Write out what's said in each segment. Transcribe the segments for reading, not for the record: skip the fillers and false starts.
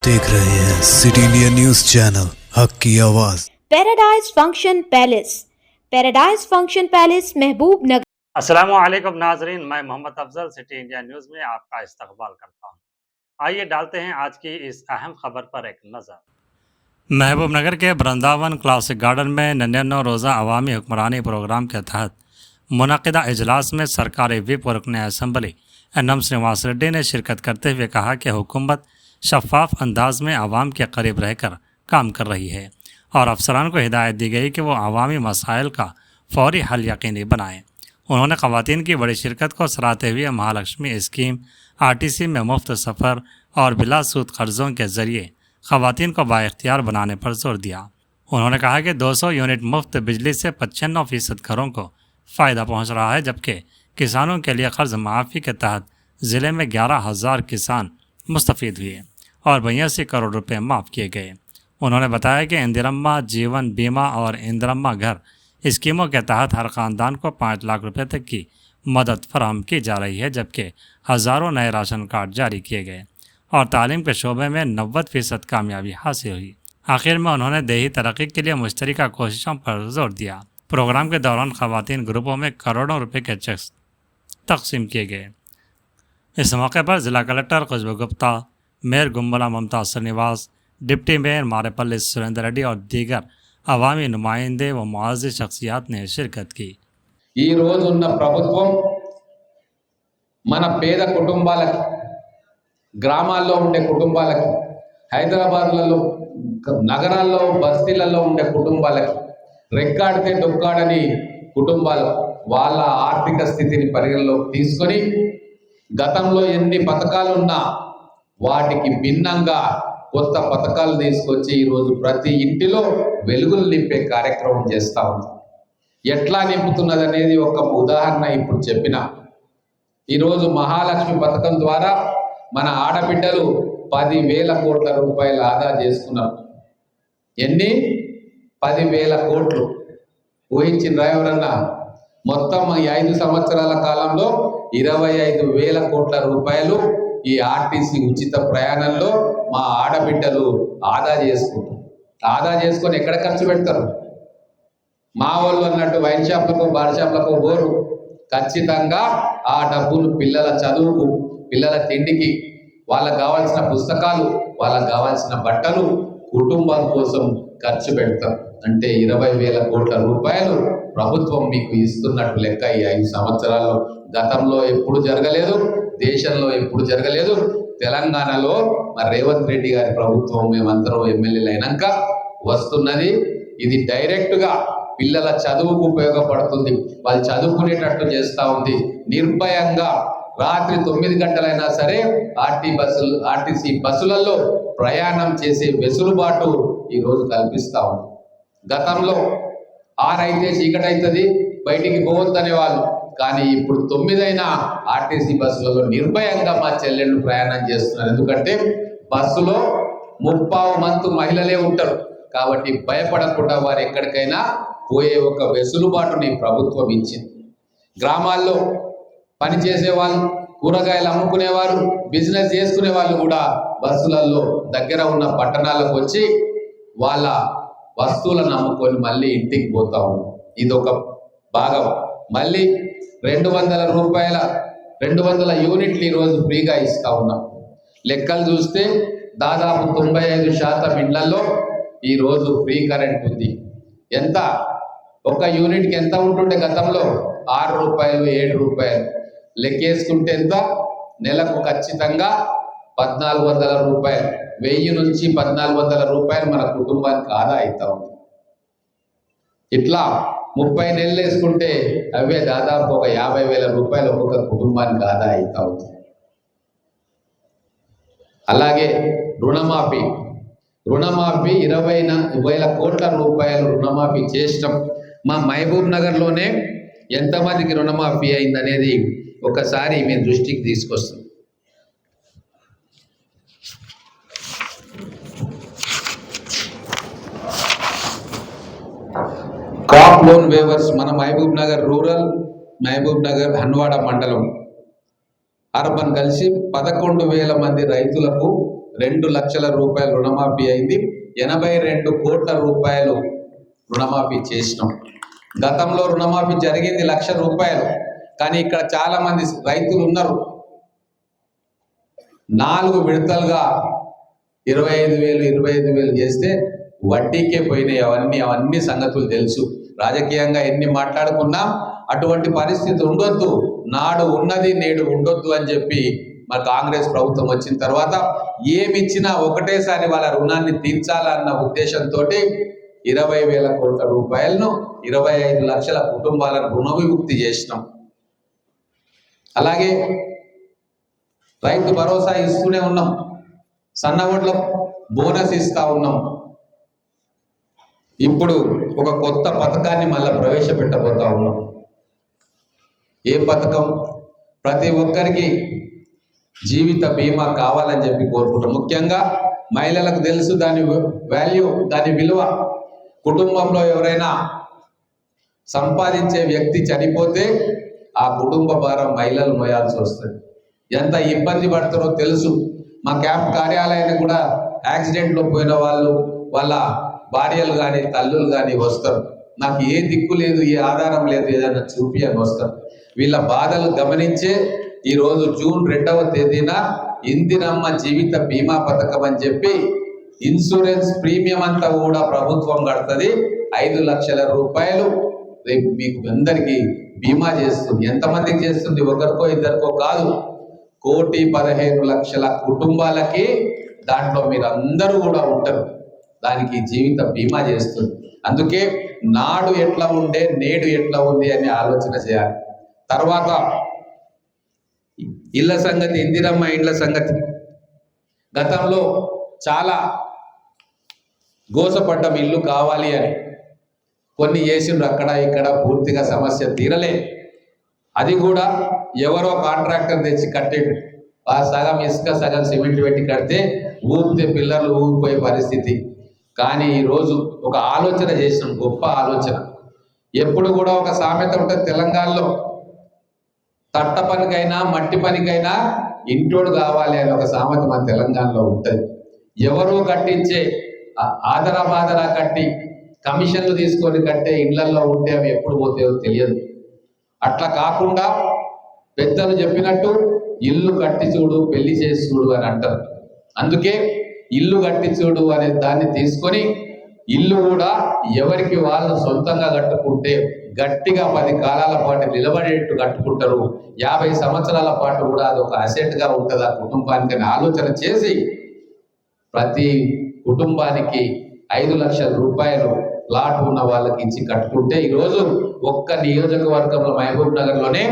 देख रहे हैं सिटी इंडिया न्यूज चैनल हक की आवाज। पैराडाइज फंक्शन पैलेस महबूब नगर। अस्सलामुअलैकुम नाजरीन, मैं Mohammad Afzal City India News में आपका इस्तकबाल करता हूं। आइए डालते हैं आज की इस अहम खबर पर एक नज़र। महबूब नगर के वृंदावन क्लासिक गार्डन में 99 रोज़ा अवामी हुक्मरानी प्रोग्राम के तहत मुनक़िदा इजलास में सरकारी विप रुकन असम्बली एनएम श्रीनिवास रेड्डी ने शिरकत करते हुए कहा कि हुकूमत शफाफ अंदाज में आवाम के करीब रहकर काम कर रही है और अफसरान को हिदायत दी गई कि वो अवामी मसाइल का फौरी हल यकीनी बनाएं। उन्होंने ख़वातीन की बड़ी शिरकत को सराहते हुए महालक्ष्मी स्कीम, आरटीसी में मुफ्त सफ़र और बिला सूद कर्ज़ों के ज़रिए ख़वातीन को बाइख्तियार बनाने पर जोर दिया। उन्होंने कहा कि 200 यूनिट मुफ्त बिजली से 95% घरों को फ़ायदा पहुँच रहा है, जबकि किसानों के लिए कर्ज माफ़ी के तहत ज़िले में 11,000 किसान मुस्तफ़ीद हुए और 82 करोड़ रुपए माफ़ किए गए। उन्होंने बताया कि इंदिरम्मा जीवन बीमा और इंदिरम्मा घर स्कीमों के तहत हर ख़ानदान को 5 लाख रुपए तक की मदद फराहम की जा रही है, जबकि हज़ारों नए राशन कार्ड जारी किए गए और तालीम के शोबे में 90% कामयाबी हासिल हुई। आखिर में उन्होंने देही तरक्की के लिए मुश्तरका कोशिशों पर जोर दिया। प्रोग्राम के दौरान ख़वातीन ग्रुपों में करोड़ों रुपए के चेक तकसीम किए गए। इस मौके पर ज़िला कलेक्टर खुशबू गुप्ता, मेयर गुम्बला ममता श्रीनिवास, डिप्टी मेयर मारेपल्ली सुरेंद्र रेड्डी और दीगर अवामी नुमाइंदे व मुआज़्ज़िज़ शख्सियात ने शिरकत की। ఈ రోజు ఉన్న ప్రభుత్వం మన పేద కుటుంబాలకు, గ్రామాల్లో ఉండే కుటుంబాలకు, హైదరాబాద్లలో నగరాల్లో బస్తీలలో ఉండే కుటుంబాలకు, రెక్కాడితే డొక్కాడని కుటుంబాలు వాళ్ళ ఆర్థిక స్థితిని పరిగణలోకి తీసుకొని గతంలో ఎన్ని పథకాలు ఉన్నా వాటికి భిన్నంగా కొత్త పథకాలు తీసుకొచ్చి ఈరోజు ప్రతి ఇంటిలో వెలుగులు నింపే కార్యక్రమం చేస్తూ ఉంది. ఎట్లా నింపుతున్నది అనేది ఒక ఉదాహరణ ఇప్పుడు చెప్పిన. ఈరోజు మహాలక్ష్మి పథకం ద్వారా మన ఆడబిడ్డలు 10,000 కోట్ల రూపాయలు ఆదా చేసుకున్నారు. ఎన్ని? 10,000 కోట్లు. ఊహించిండ్రా ఎవరన్నా? మొత్తం ఈ 5 సంవత్సరాల కాలంలో 25,000 కోట్ల రూపాయలు ఈ ఆర్టీసీ ఉచిత ప్రయాణంలో మా ఆడబిడ్డలు ఆదా చేసుకుంటారు. ఆదా చేసుకొని ఎక్కడ ఖర్చు పెడతారు? మా వాళ్ళు అన్నట్టు వైన్ షాప్లకు, బార్ షాప్లకు పోరు. ఖచ్చితంగా ఆ డబ్బులు పిల్లల చదువుకు, పిల్లల తిండికి, వాళ్ళకు కావాల్సిన పుస్తకాలు, వాళ్ళకు కావాల్సిన బట్టలు, కుటుంబం కోసం ఖర్చు పెడతాం. అంటే 20,000 కోట్ల రూపాయలు ప్రభుత్వం మీకు ఇస్తున్నట్టు లెక్క ఈ 5 సంవత్సరాల్లో. గతంలో ఎప్పుడు జరగలేదు, దేశంలో ఎప్పుడు జరగలేదు. తెలంగాణలో మరి రేవంత్ రెడ్డి గారి ప్రభుత్వం మేమందరం ఎమ్మెల్యేలు అయినాక వస్తున్నది. ఇది డైరెక్ట్గా పిల్లల చదువుకు ఉపయోగపడుతుంది, వాళ్ళు చదువుకునేటట్టు చేస్తూ ఉంది. నిర్భయంగా రాత్రి 9 గంటలైనా సరే ఆర్టీసీ బస్సులలో ప్రయాణం చేసే వెసులుబాటు ఈరోజు కల్పిస్తూ ఉంది. గతంలో 6 అయితే చీకటి అవుతుంది, బయటికి పోవద్దనే వాళ్ళు. కానీ ఇప్పుడు 9 అయినా ఆర్టీసీ బస్సులలో నిర్భయంగా మా చెల్లెళ్ళు ప్రయాణం చేస్తున్నారు. ఎందుకంటే బస్సులో 30% మహిళలే ఉంటారు కాబట్టి భయపడకుండా వారు ఎక్కడికైనా పోయే ఒక వెసులుబాటుని ప్రభుత్వం ఇచ్చింది. గ్రామాల్లో పనిచేసే వాళ్ళు, కూరగాయలు అమ్ముకునేవారు, బిజినెస్ చేసుకునే వాళ్ళు కూడా బస్సులలో దగ్గర ఉన్న పట్టణాలకు వచ్చి వాళ్ళ వస్తువులను అమ్ముకొని మళ్ళీ ఇంటికి పోతా ఉన్నారు. ఇది ఒక భాగం. మళ్ళీ 200 యూనిట్లు ఈరోజు ఫ్రీగా ఇస్తూ ఉన్నాం. లెక్కలు చూస్తే దాదాపు 95% ఇళ్లలో ఈరోజు ఫ్రీ కరెంట్ ఉంది. ఎంత? ఒక యూనిట్కి ఎంత ఉంటుండే గతంలో? 6 రూపాయలు, 7 రూపాయలు. లెక్కేసుకుంటే ఎంత? నెలకు ఖచ్చితంగా 1,400 రూపాయలు, 1000 నుంచి 1,400 రూపాయలు మన కుటుంబానికి ఆదా అవుతా ఉంది. ఇట్లా 30 నెలలు వేసుకుంటే అవే దాదాపు ఒక 50,000 రూపాయలు ఒక్కొక్క కుటుంబానికి ఆదా అవుతా ఉంది. అలాగే రుణమాఫీ 20,000 కోట్ల రూపాయలు రుణమాఫీ చేసినాం. మా మహబూబ్ నగర్లోనే ఎంతమందికి రుణమాఫీ అయిందనేది ఒకసారి మీ దృష్టికి తీసుకొస్తాం. క్రాప్ లోన్ వేవర్స్ మన మహబూబ్ నగర్ రూరల్, మహబూబ్ నగర్, హన్వాడ మండలం, అర్బన్ కలిసి 11,000 మంది రైతులకు 2 లక్షల రూపాయలు రుణమాఫీ అయింది. 82 కోట్ల రూపాయలు రుణమాఫీ చేసినాం. గతంలో రుణమాఫీ జరిగింది 1 లక్ష రూపాయలు. కానీ ఇక్కడ చాలా మంది రైతులు ఉన్నారు. 4 విడతలుగా 25,000 చేస్తే వడ్డీకే పోయినాయి. అవన్నీ సంగతులు తెలుసు. రాజకీయంగా ఎన్ని మాట్లాడుకున్నా అటువంటి పరిస్థితి ఉండొద్దు. నాడు ఉన్నది నేడు ఉండొద్దు అని చెప్పి మన కాంగ్రెస్ ప్రభుత్వం వచ్చిన తర్వాత ఏమిచ్చినా ఒకటేసారి వాళ్ళ రుణాన్ని తీర్చాలన్న ఉద్దేశంతో 20,000 కోట్ల రూపాయలను 25 లక్షల కుటుంబాలను రుణ విముక్తి చేసినాం. అలాగే రైతు భరోసా ఇస్తూనే ఉన్నాం. సన్నవడ్ల బోనస్ ఇస్తా ఉన్నాం. ఇప్పుడు ఒక కొత్త పథకాన్ని మళ్ళీ ప్రవేశపెట్టబోతా ఉన్నాం. ఏ పథకం? ప్రతి ఒక్కరికి జీవిత బీమా కావాలని చెప్పి కోరుకుంటాం. ముఖ్యంగా మహిళలకు తెలుసు దాని వాల్యూ, దాని విలువ. కుటుంబంలో ఎవరైనా సంపాదించే వ్యక్తి చనిపోతే ఆ కుటుంబ భారం మహిళలు మోయాల్సి వస్తుంది. ఎంత ఇబ్బంది పడతారో తెలుసు. మా క్యాంప్ కార్యాలయానికి కూడా యాక్సిడెంట్లో పోయిన వాళ్ళు, వాళ్ళ భార్యలు కానీ తల్లులు కానీ వస్తారు. నాకు ఏ దిక్కు లేదు, ఏ ఆధారం లేదు, ఏదైనా చూపి అని వస్తారు. వీళ్ళ బాధలు గమనించే ఈరోజు జూన్ 2వ తేదీన ఇందిరమ్మ జీవిత బీమా పథకం అని చెప్పి ఇన్సూరెన్స్ ప్రీమియం అంతా కూడా ప్రభుత్వం కడుతుంది. 5 లక్షల రూపాయలు రేపు మీకు అందరికీ బీమా చేస్తుంది. ఎంతమందికి చేస్తుంది? ఒకరికో ఇద్దరికో కాదు, 1,15,00,000 కుటుంబాలకి దాంట్లో మీరు అందరూ కూడా ఉంటారు. దానికి జీవిత బీమా చేస్తుంది. అందుకే నాడు ఎట్లా ఉండే నేడు ఎట్లా ఉంది అని ఆలోచన చేయాలి. తర్వాత ఇళ్ల సంగతి, ఇందిరమ్మ ఇండ్ల సంగతి. గతంలో చాలా గోసపడ్డం ఇల్లు కావాలి అని. కొన్ని చేసిండ్రు అక్కడ ఇక్కడ, పూర్తిగా సమస్య తీరలే. అది కూడా ఎవరో కాంట్రాక్టర్ తెచ్చి కట్టేడు. ఆ సగం ఇసుక సగం సిమెంట్ పెట్టి కడితే ఊపితే పిల్లర్లు ఊగిపోయే పరిస్థితి. కానీ ఈరోజు ఒక ఆలోచన చేసినాం, గొప్ప ఆలోచన. ఎప్పుడు కూడా ఒక సామెత ఉంటుంది తెలంగాణలో, తట్ట పనికైనా మట్టి పనికైనా ఇంటోడు కావాలి అని ఒక సామెత మన తెలంగాణలో ఉంటుంది. ఎవరో కట్టించే ఆదరా కట్టి కమిషన్లు తీసుకొని కట్టే ఇళ్లలో ఉంటే అవి ఎప్పుడు పోతాయో తెలియదు. అట్లా కాకుండా పెద్దలు చెప్పినట్టు ఇల్లు కట్టి చూడు, పెళ్లి చేసి చూడు అని అంటారు. అందుకే ఇల్లు కట్టి చూడు అనే దాన్ని తీసుకొని ఇల్లు కూడా ఎవరికి వాళ్ళు సొంతంగా కట్టుకుంటే గట్టిగా 10 కాలాల పాటు నిలబడేట్టు కట్టుకుంటారు. 50 సంవత్సరాల పాటు కూడా అది ఒక అసెట్గా ఉంటుంది ఆ కుటుంబానికి అని ఆలోచన చేసి ప్రతి కుటుంబానికి 5 లక్షల రూపాయలు ప్లాట్ ఉన్న వాళ్ళకి ఇచ్చి కట్టుకుంటే ఈరోజు ఒక్క నియోజకవర్గంలో మహబూబ్ నగర్లోనే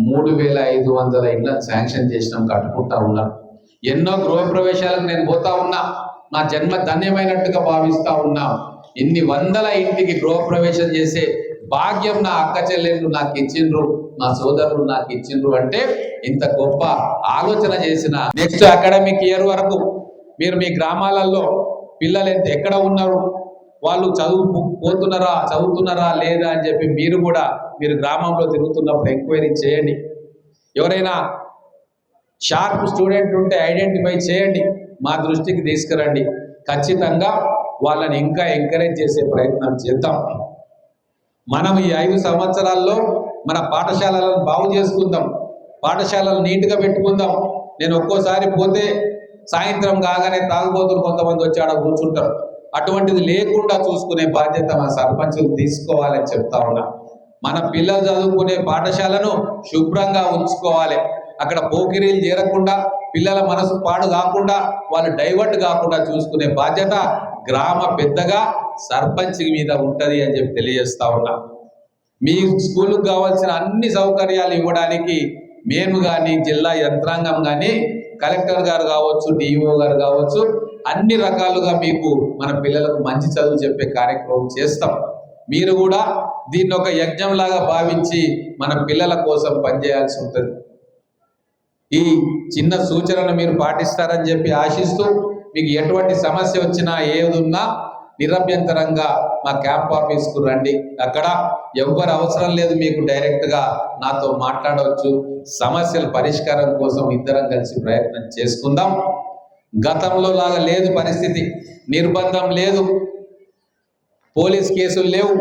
3,500 ఇళ్లను శాంక్షన్ చేసినాం, కట్టుకుంటా ఉన్నాం. ఎన్నో గృహప్రవేశాలకు నేను పోతా ఉన్నా, నా జన్మ ధన్యమైనట్టుగా భావిస్తా ఉన్నా. ఇన్ని వందల ఇంటికి గృహప్రవేశం చేసే భాగ్యం నా అక్క చెల్లెళ్ళు నాకు ఇచ్చిండ్రు, నా సోదరులు నాకు ఇచ్చిండ్రు అంటే ఇంత గొప్ప ఆలోచన చేసిన. నెక్స్ట్ అకాడమిక్ ఇయర్ వరకు మీరు మీ గ్రామాలలో పిల్లలు ఎక్కడ ఉన్నారు, వాళ్ళు చదువుతున్నారా లేదా అని చెప్పి మీరు గ్రామంలో తిరుగుతున్నప్పుడు ఎంక్వైరీ చేయండి. ఎవరైనా షార్ప్ స్టూడెంట్ ఉంటే ఐడెంటిఫై చేయండి, మా దృష్టికి తీసుకురండి. ఖచ్చితంగా వాళ్ళని ఇంకా ఎంకరేజ్ చేసే ప్రయత్నం చేద్దాం. మనం ఈ 5 సంవత్సరాల్లో మన పాఠశాలలను బాగు చేసుకుందాం, పాఠశాలలు నీట్గా పెట్టుకుందాం. నేను ఒక్కోసారి పోతే సాయంత్రం కాగానే తాగుబోతులు కొంతమంది వచ్చి ఆడ కూర్చుంటారు. అటువంటిది లేకుండా చూసుకునే బాధ్యత మన సర్పంచులు తీసుకోవాలని చెప్తా ఉన్నా. మన పిల్లలు చదువుకునే పాఠశాలను శుభ్రంగా ఉంచుకోవాలి. అక్కడ పోకిరీలు చేరకుండా, పిల్లల మనసు పాడు కాకుండా, వాళ్ళు డైవర్ట్ కాకుండా చూసుకునే బాధ్యత గ్రామ పెద్దగా సర్పంచ్ మీద ఉంటుంది అని చెప్పి తెలియజేస్తా ఉన్నా. మీ స్కూల్కి కావాల్సిన అన్ని సౌకర్యాలు ఇవ్వడానికి మేము కానీ, జిల్లా యంత్రాంగం కానీ, కలెక్టర్ గారు కావచ్చు, డిఓ గారు కావచ్చు, అన్ని రకాలుగా మీకు మన పిల్లలకు మంచి చదువు చెప్పే కార్యక్రమం చేస్తాం. మీరు కూడా దీన్ని ఒక యజ్ఞంలాగా భావించి మన పిల్లల కోసం పనిచేయాల్సి ఉంటుంది. ఈ చిన్న సూచనను మీరు పాటిస్తారని చెప్పి ఆశిస్తూ, మీకు ఎటువంటి సమస్య వచ్చినా ఏదున్నా నిరభ్యంతరంగా మా క్యాంప్ ఆఫీస్కు రండి. అక్కడ ఎవ్వరు అవసరం లేదు, మీకు డైరెక్ట్గా నాతో మాట్లాడవచ్చు. సమస్యల పరిష్కారం కోసం ఇద్దరం కలిసి ప్రయత్నం చేసుకుందాం. గతంలో లాగా లేదు పరిస్థితి. నిర్బంధం లేదు, పోలీస్ కేసులు లేవు,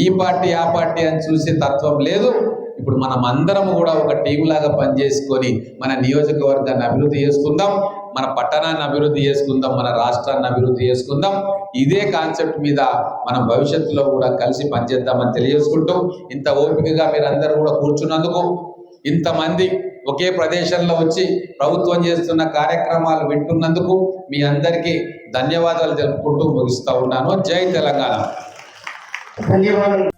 ఈ పార్టీ ఆ పార్టీ అని చూసే తత్వం లేదు. ఇప్పుడు మనం అందరం కూడా ఒక టీం లాగా పనిచేసుకొని మన నియోజకవర్గాన్ని అభివృద్ధి చేసుకుందాం, మన పట్టణాన్ని అభివృద్ధి చేసుకుందాం, మన రాష్ట్రాన్ని అభివృద్ధి చేసుకుందాం. ఇదే కాన్సెప్ట్ మీద మనం భవిష్యత్తులో కూడా కలిసి పనిచేద్దామని తెలియజేసుకుంటూ, ఇంత ఓపికగా మీరందరూ కూడా కూర్చున్నందుకు, ఇంతమంది ఒకే ప్రదేశంలో వచ్చి ప్రభుత్వం చేస్తున్న కార్యక్రమాలు వింటున్నందుకు మీ అందరికీ ధన్యవాదాలు తెలుపుకుంటూ ముగిస్తూ ఉన్నాను. జై తెలంగాణ. ధన్యవాదాలు.